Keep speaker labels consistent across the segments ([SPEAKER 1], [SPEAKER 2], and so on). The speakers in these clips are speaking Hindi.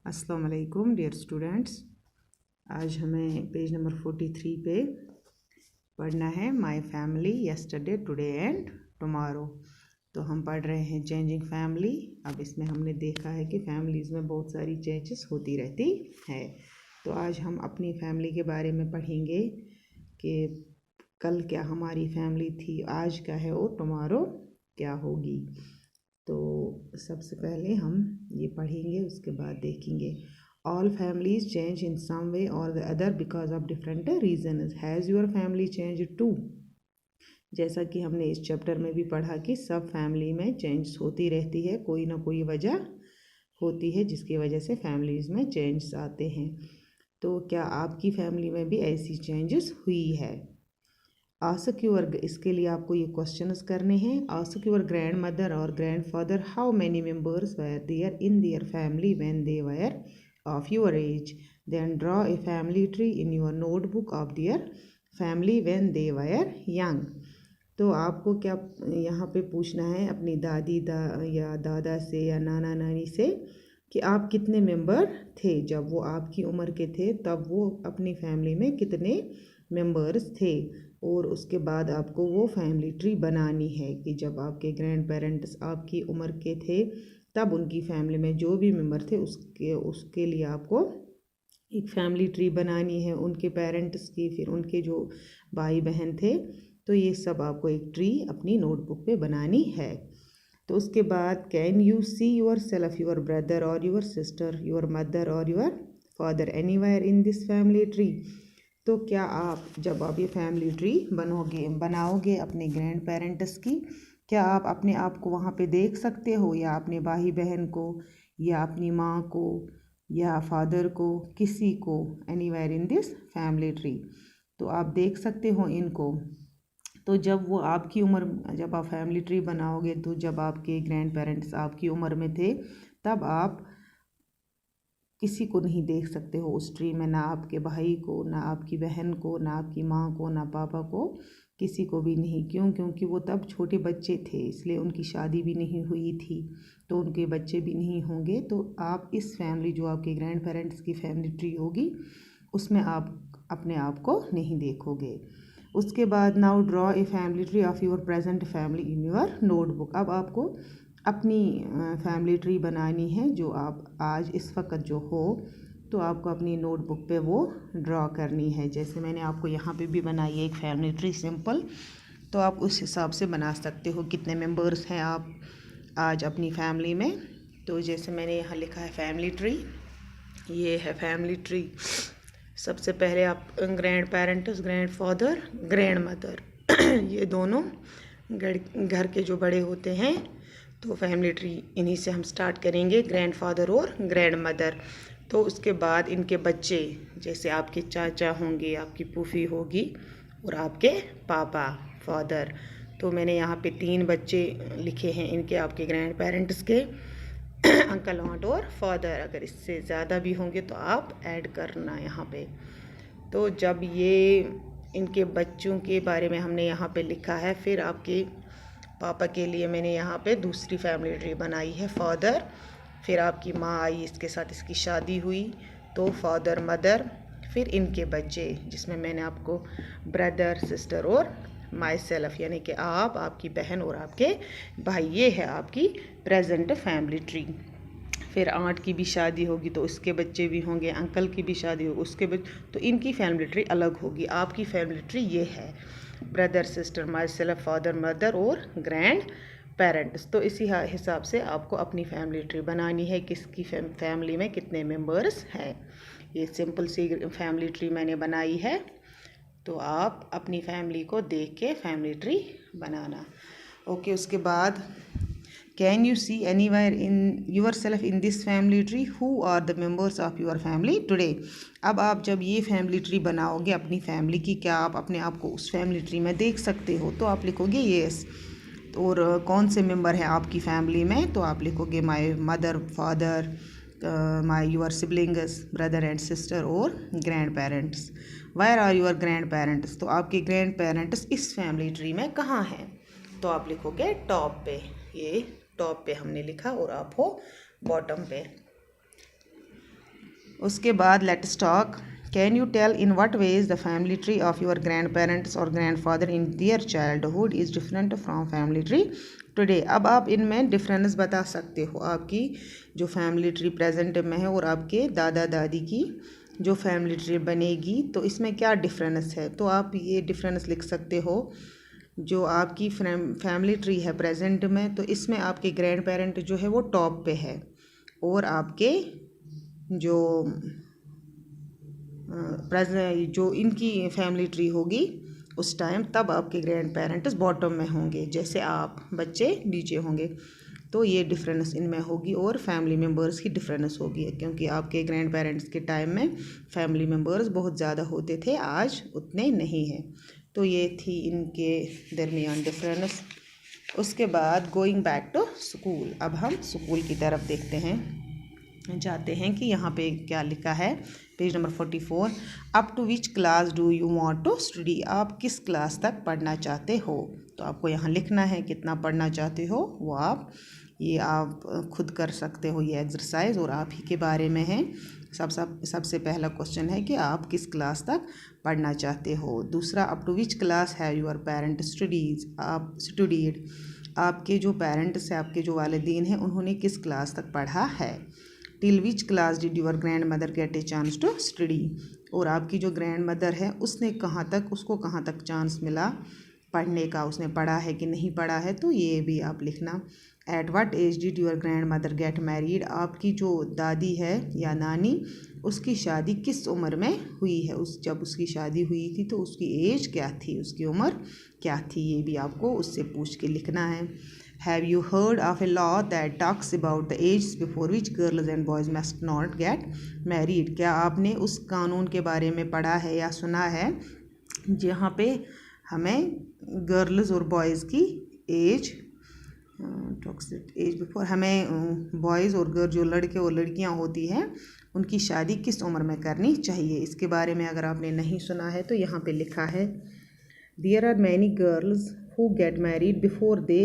[SPEAKER 1] अस्सलाम वालेकुम डियर स्टूडेंट्स। आज हमें पेज नंबर 43 पे पढ़ना है my family yesterday today and tomorrow. तो हम पढ़ रहे हैं चेंजिंग फैमिली। अब इसमें हमने देखा है कि फैमिलीज़ में बहुत सारी चेंजेस होती रहती है। तो आज हम अपनी फैमिली के बारे में पढ़ेंगे कि कल क्या हमारी फैमिली थी, आज क्या है और टुमारो क्या होगी। तो सबसे पहले हम ये पढ़ेंगे, उसके बाद देखेंगे। All families change in some way और the other because of different reason. Has your family change too. जैसा कि हमने इस चैप्टर में भी पढ़ा कि सब फैमिली में चेंज होती रहती है, कोई ना कोई वजह होती है जिसकी वजह से फैमिलीज़ में चेंज आते हैं। तो क्या आपकी फैमिली में भी ऐसी चेंजेस हुई है? आस्क योर, इसके लिए आपको ये क्वेश्चंस करने हैं। आस्क योर ग्रैंड मदर और grandfather how many members were there in their family when they were of your age. Then draw a family tree in your notebook of their family when they were young. तो आपको क्या यहाँ पे पूछना है अपनी दादी या दादा से या नाना नानी से कि आप कितने मेंबर थे जब वो आपकी उम्र के थे, तब वो अपनी फैमिली में कितने मेंबर्स थे। और उसके बाद आपको वो फैमिली ट्री बनानी है कि जब आपके ग्रैंड पेरेंट्स आपकी उम्र के थे तब उनकी फैमिली में जो भी मेंबर थे उसके लिए आपको एक फैमिली ट्री बनानी है, उनके पेरेंट्स की, फिर उनके जो भाई बहन थे। तो ये सब आपको एक ट्री अपनी नोटबुक पे बनानी है। तो उसके बाद can you see your self, your brother और योर सिस्टर, योर मदर और your father anywhere in this family tree. तो क्या आप जब आप ये फैमिली ट्री बनाओगे अपने ग्रैंड पेरेंट्स की, क्या आप अपने आप को वहाँ पे देख सकते हो, या अपने भाई बहन को, या अपनी माँ को, या फादर को, किसी को, anywhere in this family tree. तो आप देख सकते हो इनको। तो जब वो आपकी उम्र, जब आप फैमिली ट्री बनाओगे तो जब आपके ग्रैंड पेरेंट्स आपकी उम्र में थे तब आप किसी को नहीं देख सकते हो उस ट्री में, ना आपके भाई को, ना आपकी बहन को, ना आपकी माँ को, ना पापा को, किसी को भी नहीं। क्यों? क्योंकि वो तब छोटे बच्चे थे, इसलिए उनकी शादी भी नहीं हुई थी, तो उनके बच्चे भी नहीं होंगे। तो आप इस फैमिली, जो आपके ग्रैंड पेरेंट्स की फैमिली ट्री होगी, उसमें आप अपने आप को नहीं देखोगे। उसके बाद now draw a family tree of your present family in your notebook. अब आपको अपनी फैमिली ट्री बनानी है जो आप आज इस वक्त जो हो, तो आपको अपनी नोटबुक पे वो ड्रॉ करनी है। जैसे मैंने आपको यहाँ पे भी बनाई है एक फैमिली ट्री सिंपल, तो आप उस हिसाब से बना सकते हो कितने मेंबर्स हैं आप आज अपनी फैमिली में। तो जैसे मैंने यहाँ लिखा है फैमिली ट्री, ये है फैमिली ट्री। सबसे पहले आप grand parents, grand father, grand mother ये दोनों घर के जो बड़े होते हैं, तो फैमिली ट्री इन्हीं से हम स्टार्ट करेंगे, ग्रैंड फादर और ग्रैंड मदर। तो उसके बाद इनके बच्चे, जैसे आपके चाचा होंगे, आपकी फूफी होगी, और आपके पापा, फादर। तो मैंने यहाँ पे 3 बच्चे लिखे हैं इनके, आपके ग्रैंड पेरेंट्स के, अंकल, आंट और फादर। अगर इससे ज़्यादा भी होंगे तो आप ऐड करना यहाँ पे। तो जब ये इनके बच्चों के बारे में हमने यहाँ पे लिखा है, फिर आपके पापा के लिए मैंने यहाँ पे दूसरी फैमिली ट्री बनाई है, फादर। फिर आपकी माँ आई, इसके साथ इसकी शादी हुई, तो फादर, मदर, फिर इनके बच्चे, जिसमें मैंने आपको ब्रदर, सिस्टर और माई सेल्फ, यानी कि आप, आपकी बहन और आपके भाई, ये है आपकी प्रेजेंट फैमिली ट्री। फिर आंट की भी शादी होगी तो उसके बच्चे भी होंगे, अंकल की भी शादी होगी उसके बच्चे, तो इनकी फैमिली ट्री अलग होगी। आपकी फैमिली ट्री ये है, brother, sister, my self, father, mother और ग्रैंड पेरेंट्स। तो इसी हिसाब से आपको अपनी फैमिली ट्री बनानी है, किसकी फैमिली में कितने मेंबर्स हैं। ये सिंपल सी फैमिली ट्री मैंने बनाई है, तो आप अपनी फैमिली को देख के फैमिली ट्री बनाना। ओके, उसके बाद can you see anywhere in yourself in this family tree, who are the members of your family today. अब आप जब ये फैमिली ट्री बनाओगे अपनी फैमिली की, क्या आप अपने आप को उस फैमिली ट्री में देख सकते हो? तो आप लिखोगे येस। और कौन से मेंबर हैं आपकी फैमिली में? तो आप लिखोगे my mother, father, my your siblings, brother and sister और grandparents. Where are your grandparents? तो आपके ग्रैंड पेरेंट्स इस फैमिली ट्री में कहाँ हैं? तो आप लिखोगे टॉप पे, ये टॉप पे हमने लिखा, और आप हो बॉटम पे। उसके बाद let's talk. Can you tell in what ways the family tree of your grandparents और grandfather in their childhood is different from family tree today. अब आप इनमें डिफरेंस बता सकते हो, आपकी जो फैमिली ट्री प्रेजेंट में है और आपके दादा दादी की जो फैमिली ट्री बनेगी तो इसमें क्या डिफरेंस है। तो आप ये डिफरेंस लिख सकते हो। जो आपकी फैमिली ट्री है प्रेजेंट में, तो इसमें आपके ग्रैंड पेरेंट जो है वो टॉप पे है, और आपके जो जो इनकी फैमिली ट्री होगी उस टाइम, तब आपके ग्रैंड पेरेंट्स बॉटम में होंगे, जैसे आप बच्चे नीचे होंगे। तो ये डिफरेंस इनमें होगी, और फैमिली मेम्बर्स की डिफरेंस होगी, क्योंकि आपके ग्रैंड पेरेंट्स के टाइम में फैमिली मेम्बर्स बहुत ज़्यादा होते थे, आज उतने नहीं हैं। तो ये थी इनके दरमियान डिफरेंस। उसके बाद गोइंग बैक टू स्कूल, अब हम स्कूल की तरफ देखते हैं, जाते हैं कि यहाँ पे क्या लिखा है। Page number 44। Up to which class do you want to study, आप किस क्लास तक पढ़ना चाहते हो। तो आपको यहाँ लिखना है कितना पढ़ना चाहते हो, वो आप खुद कर सकते हो, ये एक्सरसाइज और आप ही के बारे में है। सबसे पहला क्वेश्चन है कि आप किस क्लास तक पढ़ना चाहते हो। दूसरा, up to which class have your parent studies, आप स्टडीड, आपके जो पेरेंट्स हैं, आपके जो वालिदैन हैं, उन्होंने किस क्लास तक पढ़ा है। Till which class did your grandmother get a chance to study, और आपकी जो ग्रैंड मदर है उसको कहाँ तक चांस मिला पढ़ने का, उसने पढ़ा है कि नहीं पढ़ा है, तो ये भी आप लिखना। At what age did your grandmother get married, आपकी जो दादी है या नानी, उसकी शादी किस उम्र में हुई है, जब उसकी शादी हुई थी तो उसकी एज क्या थी, उसकी उम्र क्या थी, ये भी आपको उससे पूछ के लिखना है। Have you heard of a law that talks about the age before which girls and boys must not get married, क्या आपने उस कानून के बारे में पढ़ा है या सुना है जहाँ पे हमें गर्ल्स और बॉयज़ की एज बिफोर, हमें बॉयज़ और गर्ल जो लड़के और लड़कियाँ होती हैं उनकी शादी किस उम्र में करनी चाहिए। इसके बारे में अगर आपने नहीं सुना है तो यहाँ पे लिखा है, there are many girls who get married before they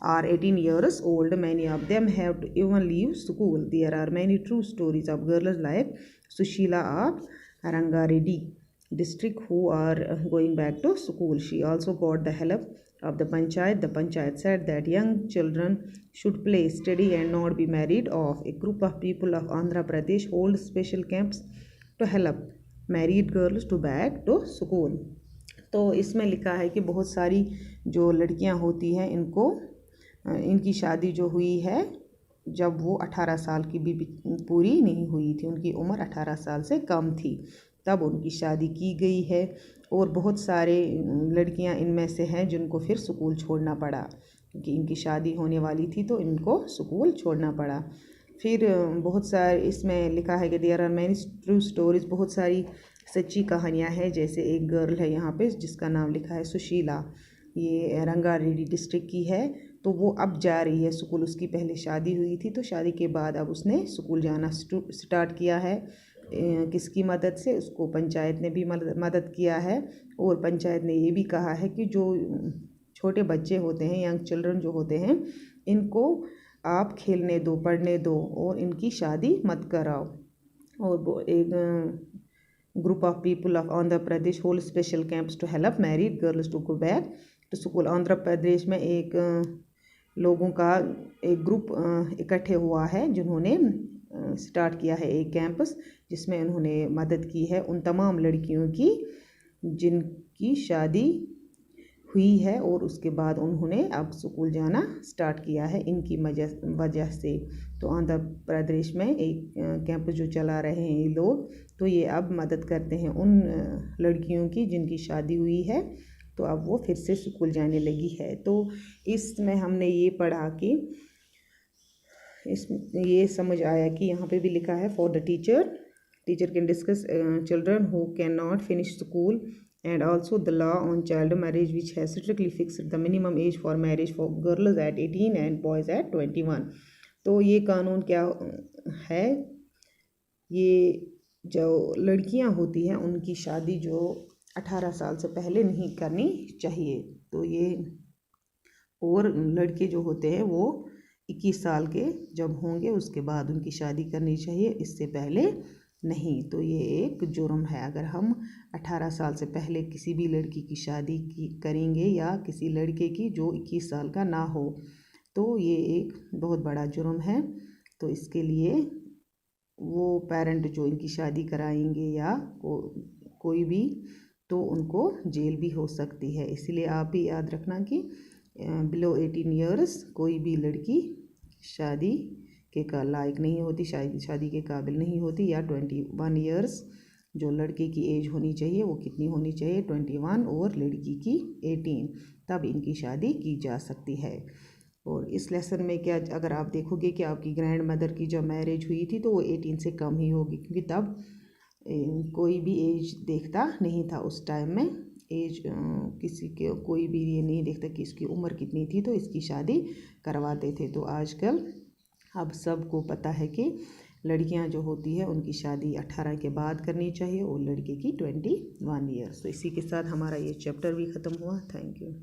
[SPEAKER 1] are 18 years old. Many of them have to even leave school. There are many true stories of girls like Sushila of Rangareddy district who are going back to school. She also got the help of the panchayat. The panchayat said that young children should play, study and not be married off. A group of people of Andhra Pradesh hold special camps to help married girls to back to school. तो इसमें लिखा है कि बहुत सारी जो लड़कियां होती हैं इनकी शादी जो हुई है जब वो 18 साल की भी पूरी नहीं हुई थी, उनकी उम्र 18 साल से कम थी, तब उनकी शादी की गई है। और बहुत सारे लड़कियां इनमें से हैं जिनको फिर स्कूल छोड़ना पड़ा, क्योंकि इनकी शादी होने वाली थी तो इनको स्कूल छोड़ना पड़ा। फिर बहुत सारे इसमें लिखा है कि there are many true stories, बहुत सारी सच्ची कहानियाँ हैं। जैसे एक गर्ल है यहाँ पे जिसका नाम लिखा है सुशीला, ये रंगारेड्डी डिस्ट्रिक्ट की है, तो वो अब जा रही है स्कूल। उसकी पहले शादी हुई थी, तो शादी के बाद अब उसने स्कूल जाना स्टार्ट किया है। किसकी मदद से, उसको पंचायत ने भी मदद किया है, और पंचायत ने ये भी कहा है कि जो छोटे बच्चे होते हैं, यंग चिल्ड्रन जो होते हैं, इनको आप खेलने दो, पढ़ने दो, और इनकी शादी मत कराओ। और वो एक group of people of Andhra Pradesh hold special camps to help married girls to go back to school. Andhra Pradesh में एक लोगों का एक ग्रुप इकट्ठे हुआ है जिन्होंने स्टार्ट किया है एक कैंपस, जिसमें उन्होंने मदद की है उन तमाम लड़कियों की जिनकी शादी हुई है, और उसके बाद उन्होंने अब स्कूल जाना स्टार्ट किया है इनकी वजह से। तो आंध्र प्रदेश में एक कैंपस जो चला रहे हैं ये लोग, तो ये अब मदद करते हैं उन लड़कियों की जिनकी शादी हुई है, तो अब वो फिर से स्कूल जाने लगी है। तो इसमें हमने ये पढ़ा कि ये समझ आया कि यहाँ पे भी लिखा है for the teacher can discuss children who can not finish school and also the law on child marriage which has strictly fixed the minimum age for marriage for girls at 18 and boys at 21. तो ये कानून क्या है, ये जो लड़कियां होती हैं उनकी शादी जो 18 साल से पहले नहीं करनी चाहिए। तो ये, और लड़के जो होते हैं वो 21 साल के जब होंगे उसके बाद उनकी शादी करनी चाहिए, इससे पहले नहीं। तो ये एक जुर्म है। अगर हम 18 साल से पहले किसी भी लड़की की शादी करेंगे या किसी लड़के की जो 21 साल का ना हो, तो ये एक बहुत बड़ा जुर्म है। तो इसके लिए वो पेरेंट जो इनकी शादी कराएंगे या कोई भी, तो उनको जेल भी हो सकती है। इसलिए आप भी याद रखना कि बिलो 18 ईयर्स कोई भी लड़की शादी के लायक नहीं होती, शादी के काबिल नहीं होती। या 21 ईयर्स जो लड़के की एज होनी चाहिए वो कितनी होनी चाहिए, 21, और लड़की की 18, तब इनकी शादी की जा सकती है। और इस लेसन में क्या, अगर आप देखोगे कि आपकी ग्रैंड मदर की जब मैरिज हुई थी तो वो 18 से कम ही होगी, क्योंकि तब कोई भी एज देखता नहीं था उस टाइम में। एज किसी के कोई भी ये नहीं देखता कि इसकी उम्र कितनी थी, तो इसकी शादी करवाते थे। तो आजकल अब सबको पता है कि लड़कियां जो होती है उनकी शादी 18 के बाद करनी चाहिए और लड़के की 21 ईयर्स। तो इसी के साथ हमारा ये चैप्टर भी ख़त्म हुआ। Thank you.